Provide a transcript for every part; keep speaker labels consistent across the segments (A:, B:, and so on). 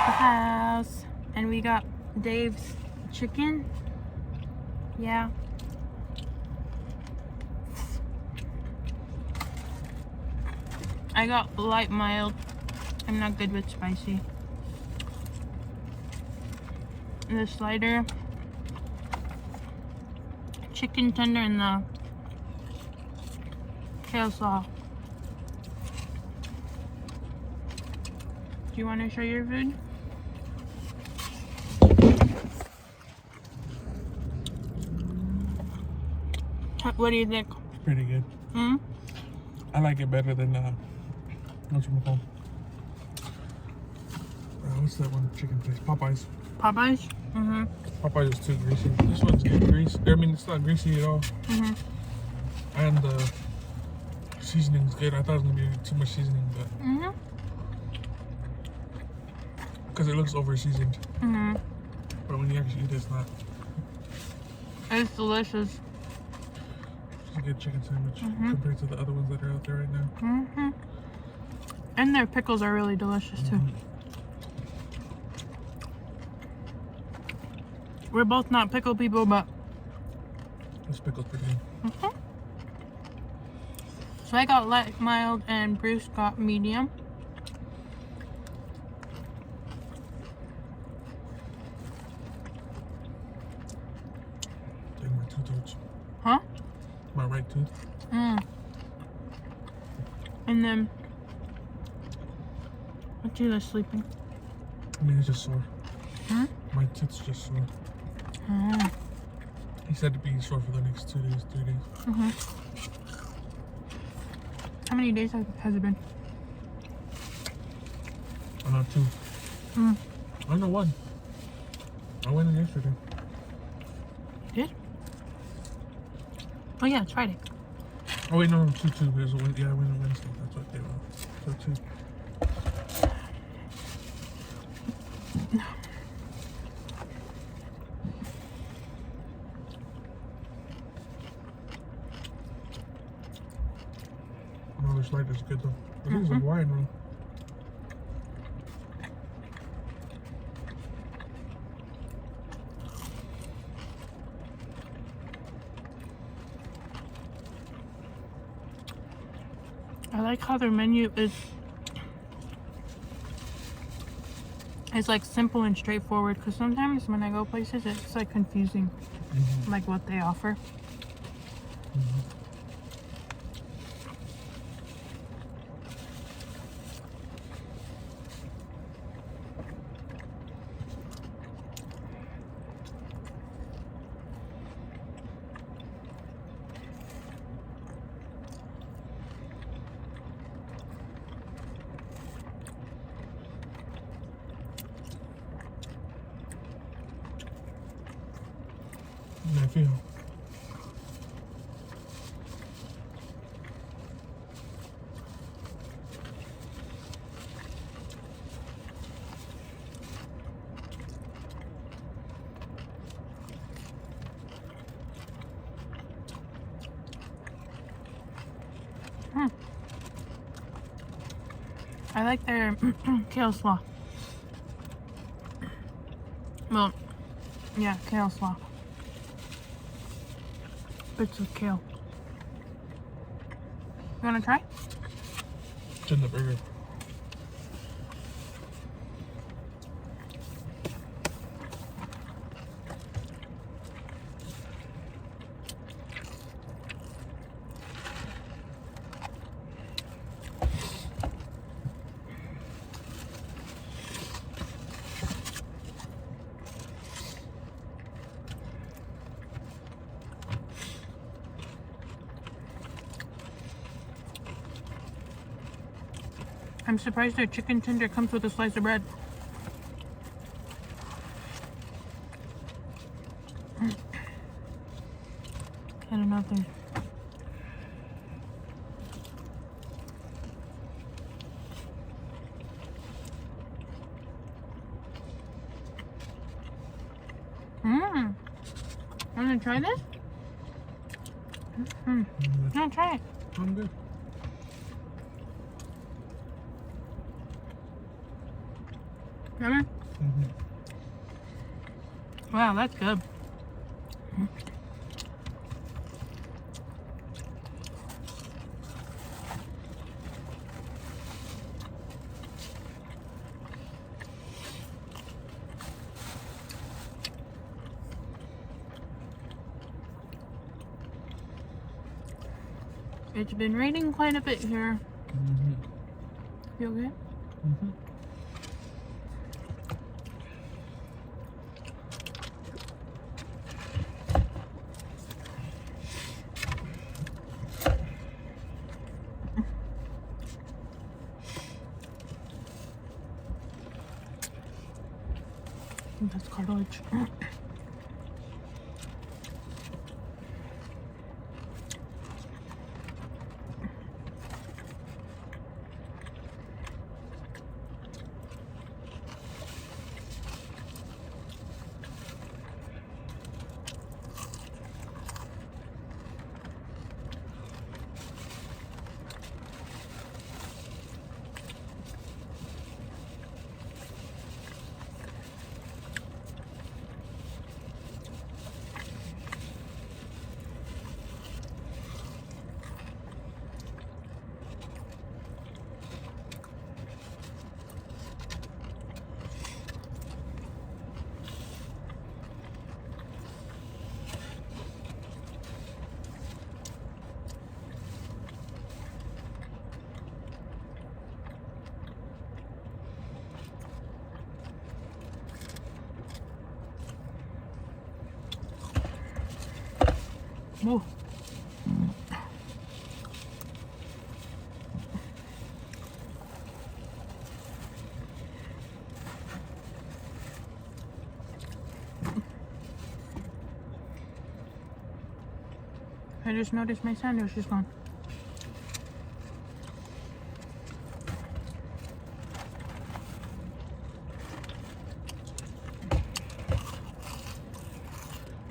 A: at the house and we got Dave's chicken. Yeah. I got light mild. I'm not good with spicy. And the slider, chicken tender, and the kale slaw. Do you want to show your food? What do you think?
B: It's pretty good.
A: Hmm?
B: I like it better than what's it called? What's that one chicken place? Popeyes.
A: Popeyes? Mm-hmm.
B: Popeyes is too greasy. This one's good grease. I mean, it's not greasy at all.
A: Mm-hmm.
B: And the seasoning's good. I thought it was gonna be too much seasoning, but
A: Mm-hmm.
B: because it looks over seasoned.
A: Mm-hmm.
B: But when you actually eat it, it's not.
A: It's delicious.
B: It's a good chicken sandwich compared to the other ones that are out there right now.
A: Mm-hmm. And their pickles are really delicious too. We're both not pickle people, but
B: This pickle's pretty good.
A: So I got light mild and Bruce got medium.
B: Take my two toes.
A: Huh?
B: My right tooth.
A: And then what you guys sleeping?
B: I mean, it's just sore.
A: Huh?
B: My tooth's just sore.
A: Oh.
B: He said to be sore for the next 2 days, 3 days.
A: How many days has it been?
B: I know 2. I know 1. I went in yesterday.
A: Did? Oh yeah, it's Friday.
B: Oh wait, no, 2. Yeah, I went on Wednesday. That's what they were. So 2. Oh, this light is good though. This is a wine room.
A: I like how their menu is like simple and straightforward, because sometimes when I go places it's like confusing, like what they offer.
B: I feel.
A: I like their kale slaw. Well, yeah, kale slaw. Bits of kale. You wanna try?
B: It's in the burger.
A: I'm surprised their chicken tender comes with a slice of bread. I don't know if there's... Wanna try this? No, try it.
B: I'm good.
A: Remember? Wow, that's good. It's been raining quite a bit here. You okay? I think that's cartilage. Whoa. I just noticed my sandwich is gone.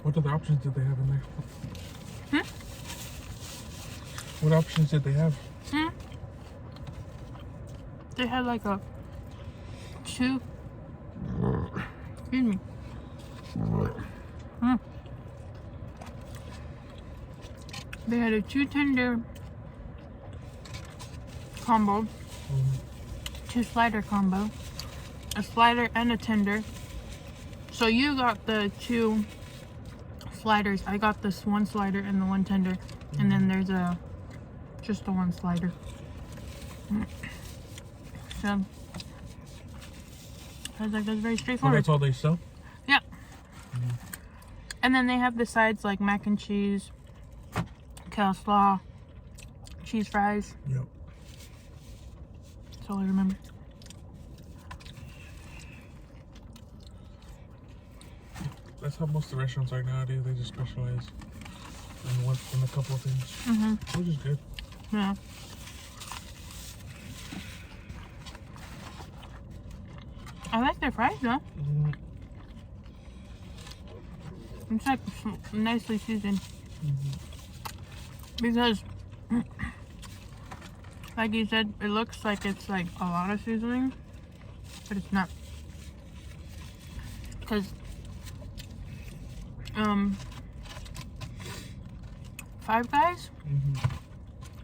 B: What other options did they have in there?
A: Hmm?
B: What options did they have?
A: They had like a two. Excuse me. They had a 2 tender combo, 2 slider combo, a slider and a tender. So you got the 2 sliders. I got this 1 slider and the 1 tender, and then there's just the 1 slider. So I was like, that's very
B: So
A: straightforward.
B: that's all they sell?
A: Yeah. And then they have the sides like mac and cheese, coleslaw, cheese fries.
B: Yep.
A: That's all I remember.
B: That's how most of the restaurants are nowadays. They just specialize in a couple of things, which is good.
A: Yeah. I like their fries though. It's like nicely seasoned. Because, like you said, it looks like it's like a lot of seasoning, but it's not. Because, Five Guys?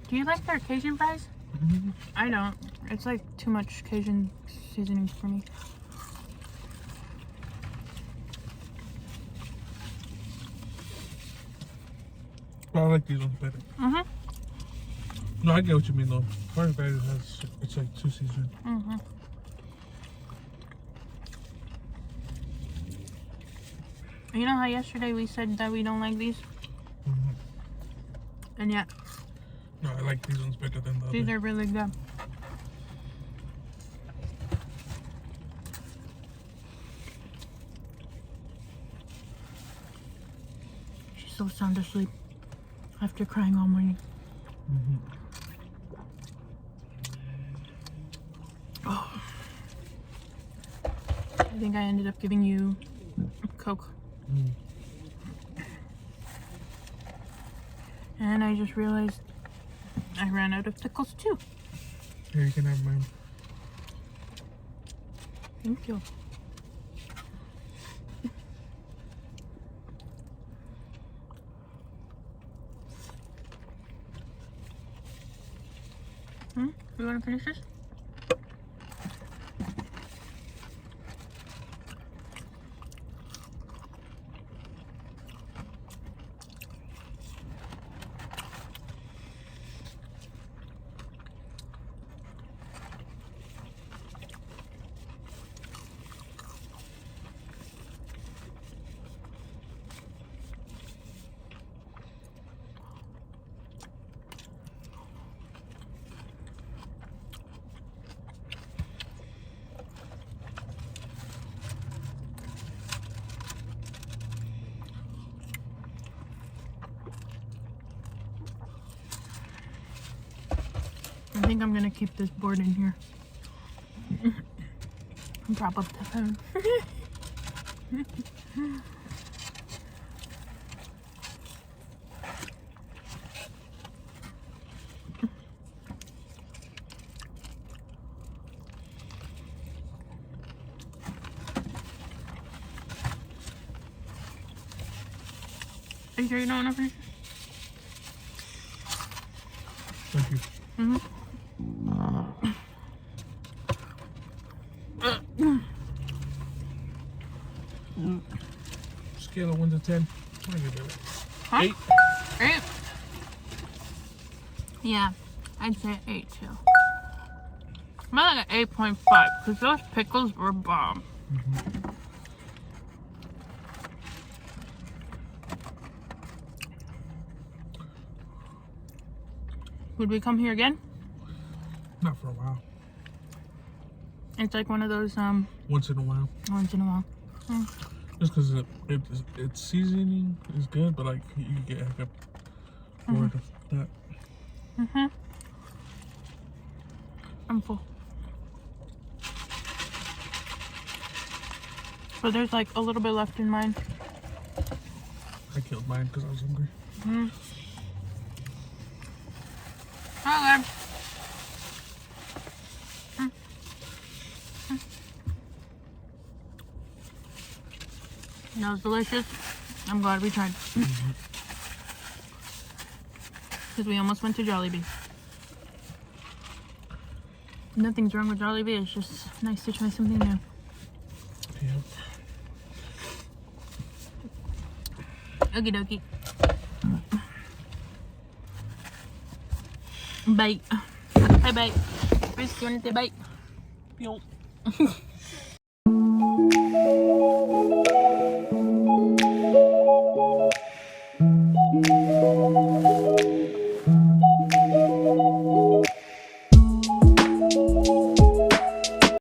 A: Do you like their Cajun fries? I don't. It's like too much Cajun seasoning for me.
B: But I like these ones better. No, I get what you mean though. Fire Fries it's like too seasoned.
A: You know how yesterday we said that we don't like these? And yet,
B: no, I like these ones better than the
A: these
B: other.
A: are really good. She's so sound asleep after crying all morning. Oh. I think I ended up giving you Coke. And I just realized I ran out of pickles too.
B: Here, you can have mine.
A: Thank you. You want to finish this? I think I'm gonna keep this board in here and prop up the phone. Are you sure you don't want to finish?
B: Thank you. Scale of 1 to 10. I'm gonna give it
A: Huh?
B: 8.
A: 8? Yeah, I'd say 8 too. I'm like an 8.5 because those pickles were bomb. Would we come here again?
B: Not for a while.
A: It's like one of those
B: Once in a while.
A: once in a while.
B: Just because its seasoning is good, but like you can get like a bored of that.
A: I'm full. But there's like a little bit left in mine.
B: I killed mine because I was hungry.
A: Okay. That was delicious. I'm glad we tried. Because we almost went to Jollibee. Nothing's wrong with Jollibee. It's just nice to try something new.
B: Yep.
A: Okie dokie. Bite. Hi, bite. Chris, you want to say bite?
B: Yup.